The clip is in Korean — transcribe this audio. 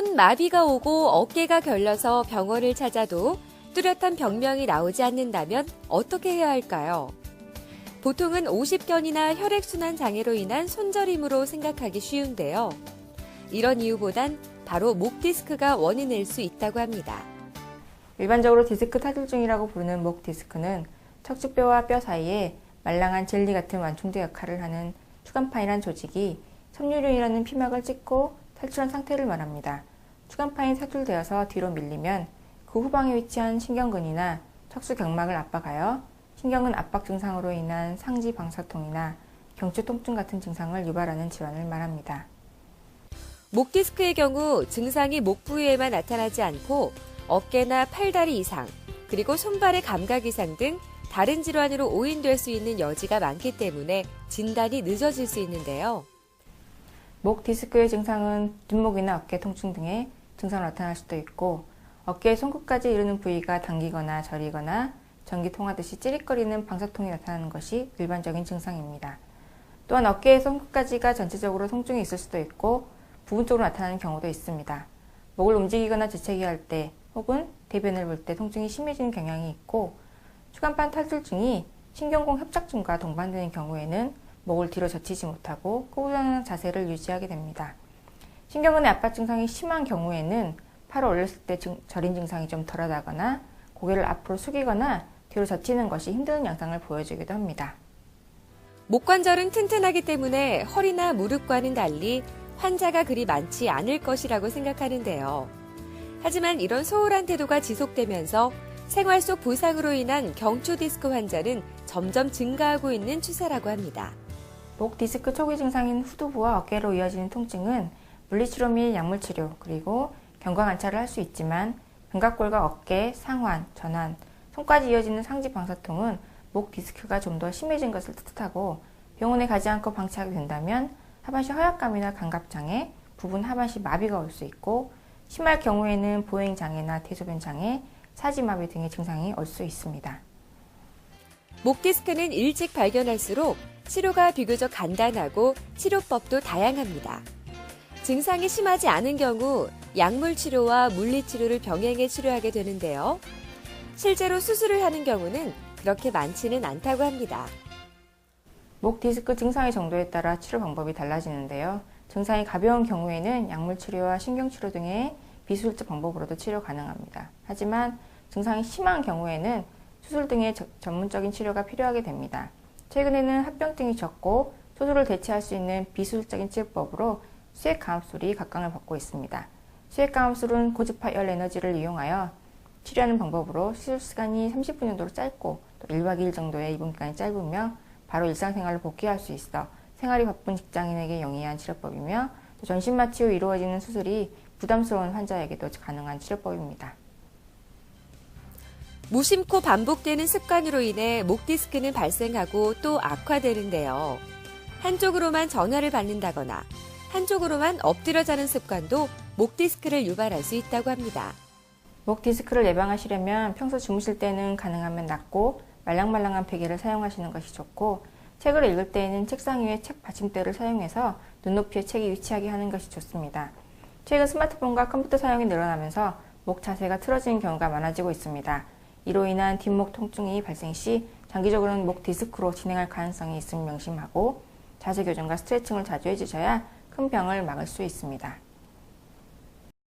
손 마비가 오고 어깨가 결려서 병원을 찾아도 뚜렷한 병명이 나오지 않는다면 어떻게 해야 할까요? 보통은 오십견이나 혈액순환 장애로 인한 손저림으로 생각하기 쉬운데요. 이런 이유보단 바로 목 디스크가 원인일 수 있다고 합니다. 일반적으로 디스크 타들증이라고 부르는 목 디스크는 척추뼈와 뼈 사이에 말랑한 젤리 같은 완충제 역할을 하는 추간판이란 조직이 섬유륜이라는 피막을 찢고 탈출한 상태를 말합니다. 추간판이 탈출되어서 뒤로 밀리면 그 후방에 위치한 신경근이나 척수경막을 압박하여 신경근 압박 증상으로 인한 상지 방사통이나 경추 통증 같은 증상을 유발하는 질환을 말합니다. 목 디스크의 경우 증상이 목 부위에만 나타나지 않고 어깨나 팔다리 이상, 그리고 손발의 감각 이상 등 다른 질환으로 오인될 수 있는 여지가 많기 때문에 진단이 늦어질 수 있는데요. 목 디스크의 증상은 뒷목이나 어깨 통증 등의 증상으로 나타날 수도 있고 어깨의 손끝까지 이르는 부위가 당기거나 저리거나 전기 통하듯이 찌릿거리는 방사통이 나타나는 것이 일반적인 증상입니다. 또한 어깨의 손끝까지가 전체적으로 통증이 있을 수도 있고 부분적으로 나타나는 경우도 있습니다. 목을 움직이거나 재채기 할 때 혹은 대변을 볼 때 통증이 심해지는 경향이 있고 추간판 탈출증이 신경공 협착증과 동반되는 경우에는 목을 뒤로 젖히지 못하고 꼬부라는 자세를 유지하게 됩니다. 신경근의 압박 증상이 심한 경우에는 팔을 올렸을 때 저린 증상이 좀 덜하다거나 고개를 앞으로 숙이거나 뒤로 젖히는 것이 힘든 양상을 보여주기도 합니다. 목관절은 튼튼하기 때문에 허리나 무릎과는 달리 환자가 그리 많지 않을 것이라고 생각하는데요. 하지만 이런 소홀한 태도가 지속되면서 생활 속 부상으로 인한 경추 디스크 환자는 점점 증가하고 있는 추세라고 합니다. 목 디스크 초기 증상인 후두부와 어깨로 이어지는 통증은 물리치료 및 약물치료 그리고 경과관찰을 할 수 있지만 견갑골과 어깨, 상완, 전완, 손까지 이어지는 상지 방사통은 목 디스크가 좀 더 심해진 것을 뜻하고 병원에 가지 않고 방치하게 된다면 하반신 허약감이나 감각장애, 부분 하반신 마비가 올 수 있고 심할 경우에는 보행장애나 대소변 장애, 사지마비 등의 증상이 올 수 있습니다. 목 디스크는 일찍 발견할수록 치료가 비교적 간단하고 치료법도 다양합니다. 증상이 심하지 않은 경우 약물 치료와 물리 치료를 병행해 치료하게 되는데요. 실제로 수술을 하는 경우는 그렇게 많지는 않다고 합니다. 목 디스크 증상의 정도에 따라 치료 방법이 달라지는데요. 증상이 가벼운 경우에는 약물 치료와 신경 치료 등의 비수술적 방법으로도 치료 가능합니다. 하지만 증상이 심한 경우에는 수술 등의 전문적인 치료가 필요하게 됩니다. 최근에는 합병증이 적고 수술을 대체할 수 있는 비수술적인 치료법으로 수액감압술이 각광을 받고 있습니다. 수액감압술은 고주파 열 에너지를 이용하여 치료하는 방법으로 수술 시간이 30분 정도로 짧고 또 1박 2일 정도의 입원기간이 짧으며 바로 일상생활을 복귀할 수 있어 생활이 바쁜 직장인에게 용이한 치료법이며 또 전신마취 후 이루어지는 수술이 부담스러운 환자에게도 가능한 치료법입니다. 무심코 반복되는 습관으로 인해 목 디스크는 발생하고 또 악화되는데요. 한쪽으로만 전화를 받는다거나 한쪽으로만 엎드려 자는 습관도 목 디스크를 유발할 수 있다고 합니다. 목 디스크를 예방하시려면 평소 주무실 때는 가능하면 낮고 말랑말랑한 베개를 사용하시는 것이 좋고 책을 읽을 때에는 책상 위에 책 받침대를 사용해서 눈높이에 책이 위치하게 하는 것이 좋습니다. 최근 스마트폰과 컴퓨터 사용이 늘어나면서 목 자세가 틀어지는 경우가 많아지고 있습니다. 이로 인한 뒷목 통증이 발생 시 장기적으로는 목 디스크로 진행할 가능성이 있음을 명심하고 자세 교정과 스트레칭을 자주 해주셔야 큰 병을 막을 수 있습니다.